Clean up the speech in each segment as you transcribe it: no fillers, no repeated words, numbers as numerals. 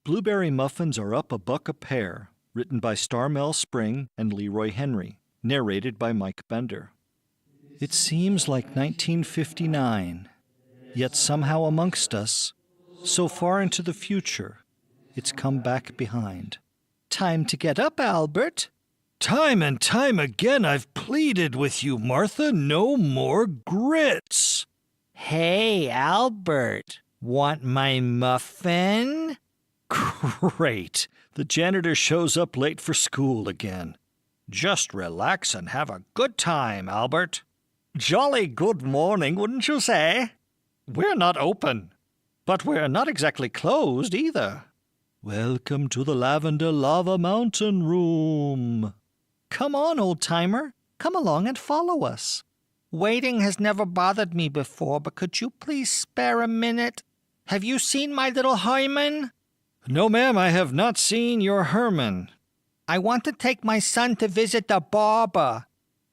Blueberry muffins are up $1 a pair, written by Starmel Spring and Leroy Henry, narrated by Mike Bender. It seems like 1959, yet somehow amongst us, so far into the future, it's come back behind. Time to get up, Albert. Time and time again I've pleaded with you, Martha, no more grits. Hey, Albert, want my muffin? Great. The janitor shows up late for school again. Just relax and have a good time, Albert. Jolly good morning, wouldn't you say? We're not open, but we're not exactly closed either. Welcome to the Lavender Lava Mountain Room. Come on, old-timer. Come along and follow us. Waiting has never bothered me before, but could you please spare a minute? Have you seen my little Herman? No, ma'am, I have not seen your Herman. I want to take my son to visit the barber.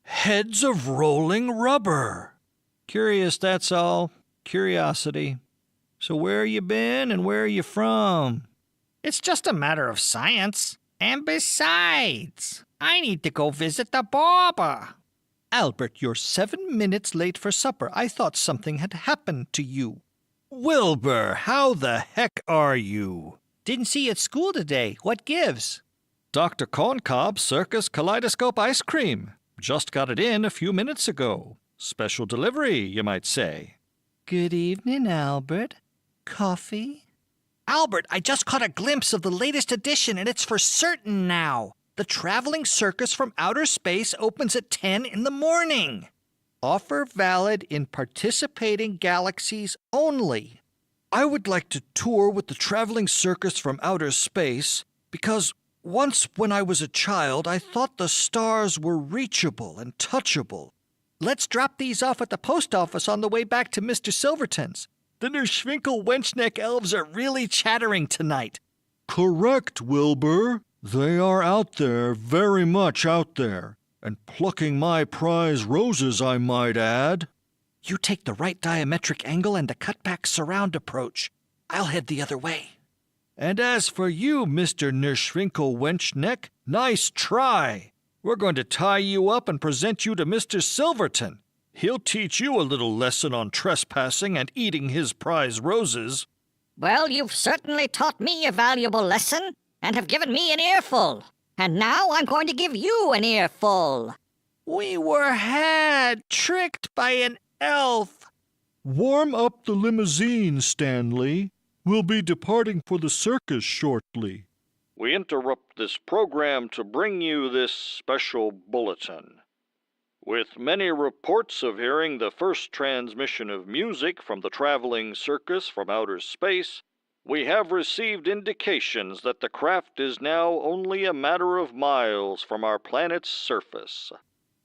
Heads of rolling rubber. Curious, that's all. Curiosity. So where you been and where you from? It's just a matter of science. And besides, I need to go visit the barber. Albert, you're 7 minutes late for supper. I thought something had happened to you. Wilbur, how the heck are you? Didn't see you at school today. What gives? Dr. Corncob Circus Kaleidoscope Ice Cream. Just got it in a few minutes ago. Special delivery, you might say. Good evening, Albert. Coffee? Albert, I just caught a glimpse of the latest edition, and it's for certain now. The traveling circus from outer space opens at 10 in the morning. Offer valid in participating galaxies only. I would like to tour with the traveling circus from outer space because once when I was a child, I thought the stars were reachable and touchable. Let's drop these off at the post office on the way back to Mr. Silverton's. The Nerschwinkel Wenchneck elves are really chattering tonight. Correct, Wilbur. They are out there, very much out there, and plucking my prize roses, I might add. You take the right diametric angle and the cutback surround approach. I'll head the other way. And as for you, Mr. Nerschwinkel Wenchneck, nice try. We're going to tie you up and present you to Mr. Silverton. He'll teach you a little lesson on trespassing and eating his prize roses. Well, you've certainly taught me a valuable lesson and have given me an earful. And now I'm going to give you an earful. We were tricked by an elf. Warm up the limousine, Stanley. We'll be departing for the circus shortly. We interrupt this program to bring you this special bulletin. With many reports of hearing the first transmission of music from the traveling circus from outer space, we have received indications that the craft is now only a matter of miles from our planet's surface.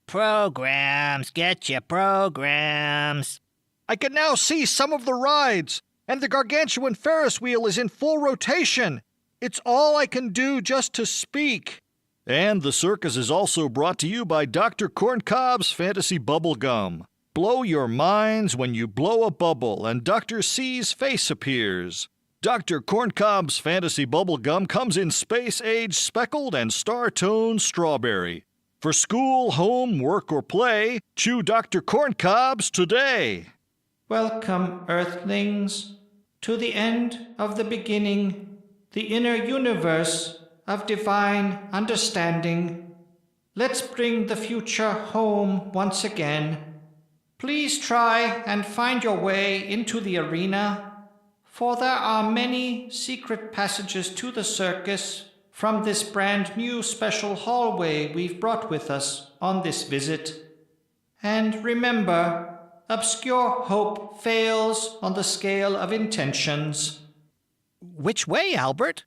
Programs, get your programs. I can now see some of the rides, and the gargantuan Ferris wheel is in full rotation. It's all I can do just to speak. And the circus is also brought to you by Dr. Corncob's Fantasy Bubble Gum. Blow your minds when you blow a bubble and Dr. C's face appears. Dr. Corncob's Fantasy Bubble Gum comes in space-age speckled and star-toned strawberry. For school, home, work, or play, chew Dr. Corncob's today. Welcome, Earthlings, to the end of the beginning, the inner universe of divine understanding. Let's bring the future home once again. Please try and find your way into the arena, for there are many secret passages to the circus from this brand new special hallway we've brought with us on this visit. And remember, obscure hope fails on the scale of intentions. Which way, Albert?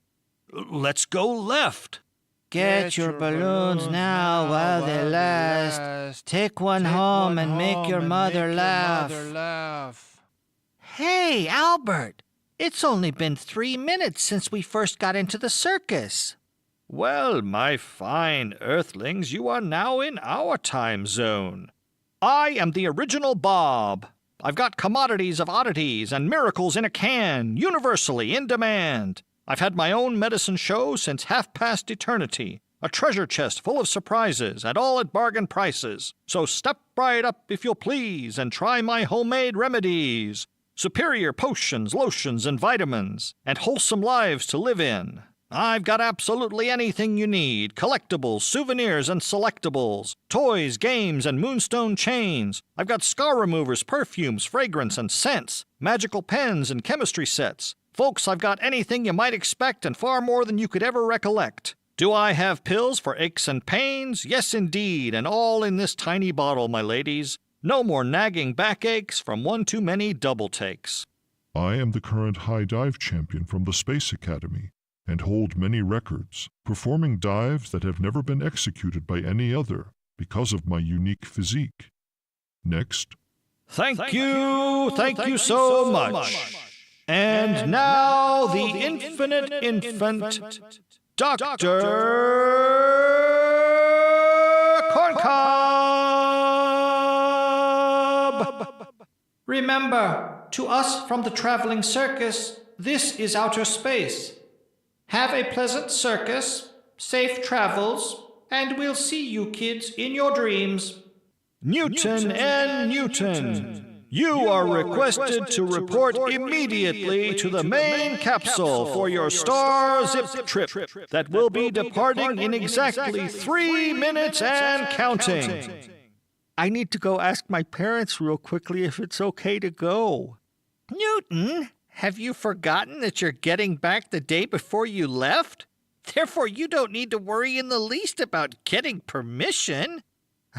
Let's go left. Get your balloons now while they last. Take one home and make your mother laugh. Hey, Albert, it's only been 3 minutes since we first got into the circus. Well, my fine Earthlings, you are now in our time zone. I am the original Bob. I've got commodities of oddities and miracles in a can, universally in demand. I've had my own medicine show since half-past eternity. A treasure chest full of surprises, and all at bargain prices. So step right up, if you'll please, and try my homemade remedies. Superior potions, lotions, and vitamins, and wholesome lives to live in. I've got absolutely anything you need. Collectibles, souvenirs, and selectables. Toys, games, and moonstone chains. I've got scar removers, perfumes, fragrance, and scents. Magical pens and chemistry sets. Folks, I've got anything you might expect and far more than you could ever recollect. Do I have pills for aches and pains? Yes, indeed, and all in this tiny bottle, my ladies. No more nagging backaches from one too many double takes. I am the current high dive champion from the Space Academy, and hold many records, performing dives that have never been executed by any other because of my unique physique. Next. Thank you so much. And now the infinite infant, Dr. Corncob! Remember, to us from the traveling circus, this is outer space. Have a pleasant circus, safe travels, and we'll see you kids in your dreams. Newton and Newton. You are requested to report immediately to the main capsule for your star zip trip that will be departing in exactly 3 minutes and counting. I need to go ask my parents real quickly if it's okay to go. Newton, have you forgotten that you're getting back the day before you left? Therefore, you don't need to worry in the least about getting permission.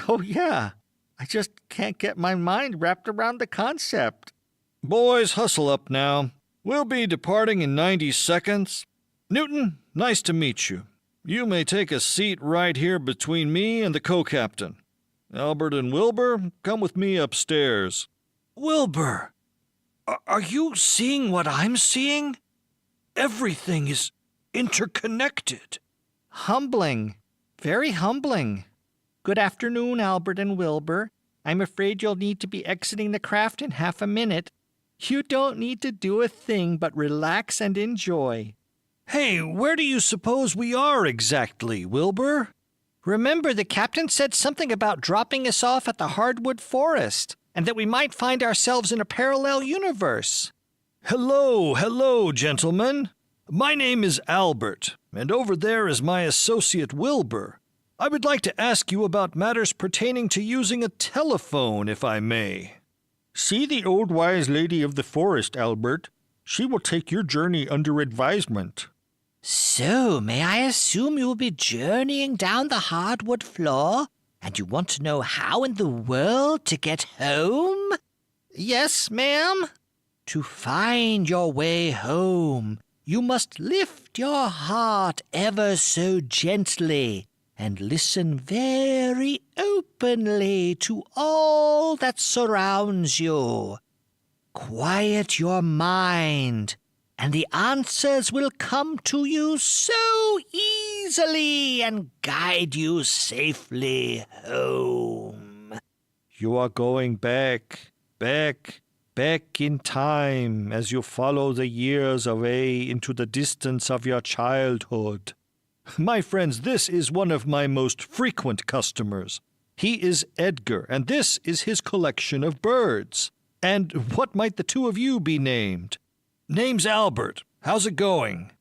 Oh, yeah. I just can't get my mind wrapped around the concept. Boys, hustle up now. We'll be departing in 90 seconds. Newton, nice to meet you. You may take a seat right here between me and the co-captain. Albert and Wilbur, come with me upstairs. Wilbur, are you seeing what I'm seeing? Everything is interconnected. Humbling. Very humbling. Good afternoon, Albert and Wilbur. I'm afraid you'll need to be exiting the craft in half a minute. You don't need to do a thing but relax and enjoy. Hey, where do you suppose we are exactly, Wilbur? Remember, the captain said something about dropping us off at the hardwood forest, and that we might find ourselves in a parallel universe. Hello, gentlemen. My name is Albert, and over there is my associate Wilbur. I would like to ask you about matters pertaining to using a telephone, if I may. See the old wise lady of the forest, Albert. She will take your journey under advisement. So, may I assume you will be journeying down the hardwood floor, and you want to know how in the world to get home? Yes, ma'am? To find your way home, you must lift your heart ever so gently and listen very openly to all that surrounds you. Quiet your mind, and the answers will come to you so easily and guide you safely home. You are going back in time as you follow the years away into the distance of your childhood. My friends, this is one of my most frequent customers. He is Edgar, and this is his collection of birds. And what might the two of you be named? Name's Albert. How's it going?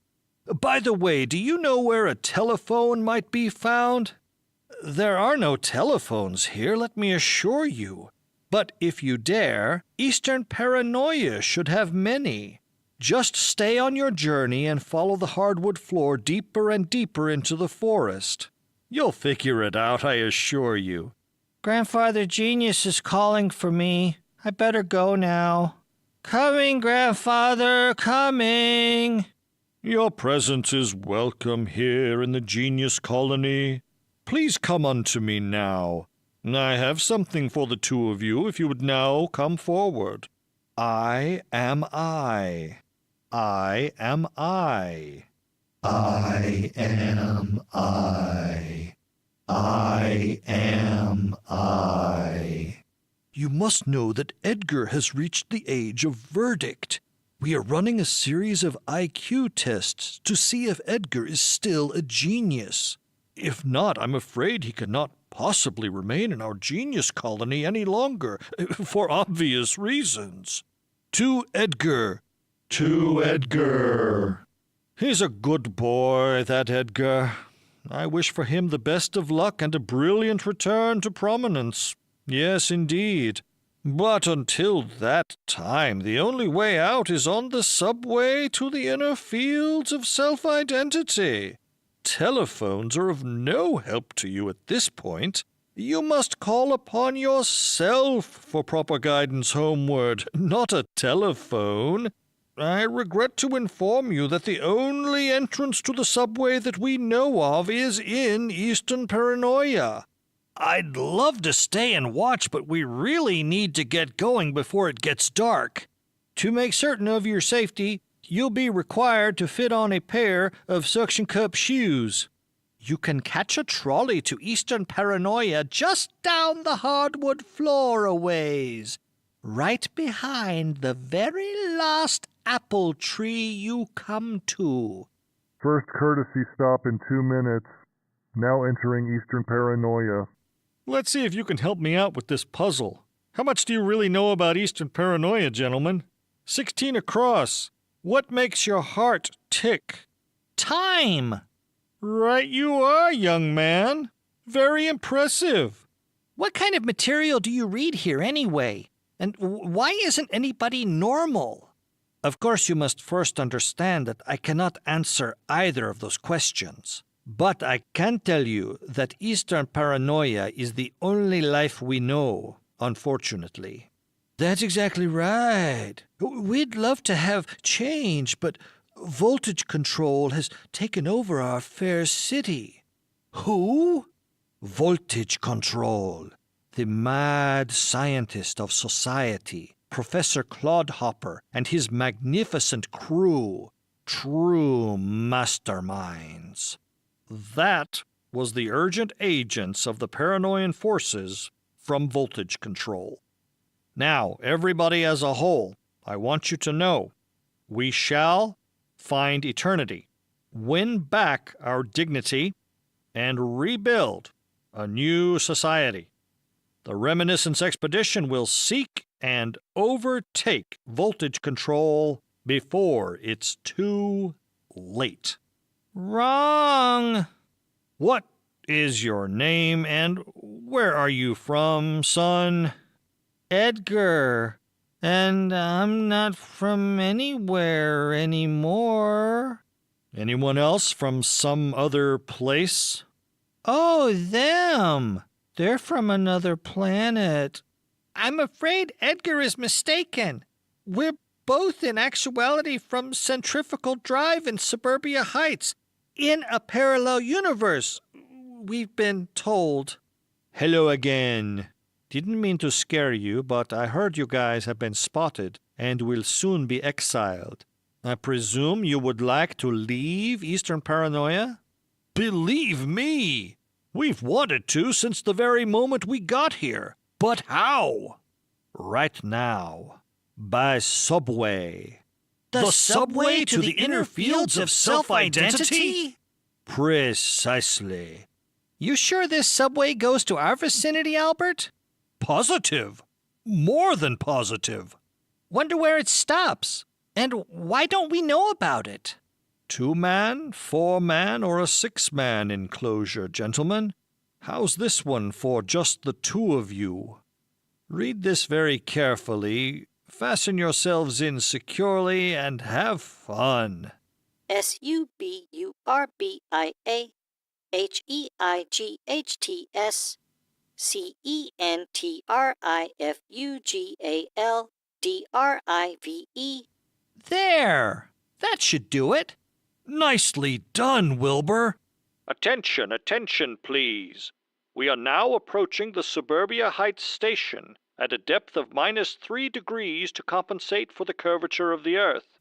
By the way, do you know where a telephone might be found? There are no telephones here, let me assure you. But if you dare, Eastern Paranoia should have many. Just stay on your journey and follow the hardwood floor deeper and deeper into the forest. You'll figure it out, I assure you. Grandfather Genius is calling for me. I better go now. Coming, Grandfather, coming. Your presence is welcome here in the Genius Colony. Please come unto me now. I have something for the two of you if you would now come forward. I am I. I am I. I am I. I am I. You must know that Edgar has reached the age of verdict. We are running a series of IQ tests to see if Edgar is still a genius. If not, I'm afraid he cannot possibly remain in our genius colony any longer, for obvious reasons. To Edgar. To Edgar. He's a good boy, that Edgar. I wish for him the best of luck and a brilliant return to prominence. Yes, indeed. But until that time, the only way out is on the subway to the inner fields of self-identity. Telephones are of no help to you at this point. You must call upon yourself for proper guidance homeward, not a telephone. I regret to inform you that the only entrance to the subway that we know of is in Eastern Paranoia. I'd love to stay and watch, but we really need to get going before it gets dark. To make certain of your safety, you'll be required to fit on a pair of suction cup shoes. You can catch a trolley to Eastern Paranoia just down the hardwood floor a ways, right behind the very last apple tree you come to. First courtesy stop in 2 minutes. Now entering Eastern Paranoia. Let's see if you can help me out with this puzzle. How much do you really know about Eastern Paranoia, gentlemen? 16 across. What makes your heart tick? Time! Right you are, young man. Very impressive. What kind of material do you read here anyway? And why isn't anybody normal? Of course, you must first understand that I cannot answer either of those questions. But I can tell you that Eastern Paranoia is the only life we know, unfortunately. That's exactly right. We'd love to have change, but voltage control has taken over our fair city. Who? Voltage control. The mad scientist of society, Professor Clodhopper, and his magnificent crew. True masterminds. That was the urgent agents of the Paranoian forces from voltage control. Now, everybody as a whole, I want you to know, we shall find eternity, win back our dignity, and rebuild a new society. The Reminiscence Expedition will seek and overtake voltage control before it's too late. Wrong! What is your name and where are you from, son? Edgar. And I'm not from anywhere anymore. Anyone else from some other place? Oh, them! They're from another planet. I'm afraid Edgar is mistaken. We're both in actuality from Centrifugal Drive in Suburbia Heights, in a parallel universe, we've been told. Hello again. Didn't mean to scare you, but I heard you guys have been spotted and will soon be exiled. I presume you would like to leave Eastern Paranoia? Believe me, we've wanted to since the very moment we got here. But how? Right now, by subway. The subway to the inner fields of self-identity? Precisely. You sure this subway goes to our vicinity, Albert? Positive. More than positive. Wonder where it stops. And why don't we know about it? 2-man, 4-man, or a 6-man enclosure, gentlemen? How's this one for just the 2 of you? Read this very carefully. Fasten yourselves in securely and have fun. SUBIHIGHTS, There! That should do it. Nicely done, Wilbur. Attention, attention, please. We are now approaching the Suburbia Heights station at a depth of -3 degrees to compensate for the curvature of the Earth.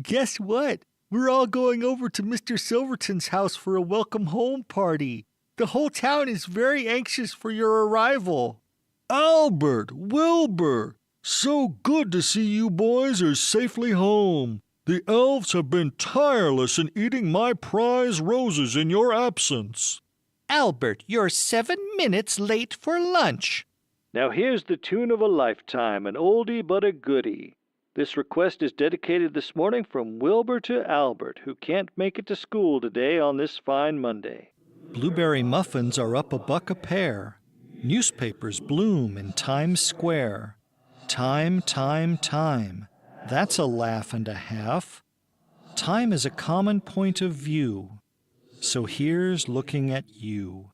Guess what? We're all going over to Mr. Silverton's house for a welcome home party. The whole town is very anxious for your arrival. Albert, Wilbur, So good to see you boys are safely home. The elves have been tireless in eating my prize roses in your absence. Albert, you're 7 minutes late for lunch. Now here's the tune of a lifetime, an oldie but a goodie. This request is dedicated this morning from Wilbur to Albert, who can't make it to school today on this fine Monday. Blueberry muffins are up $1 a pair. Newspapers bloom in Times Square. Time, time, time. That's a laugh and a half. Time is a common point of view. So here's looking at you.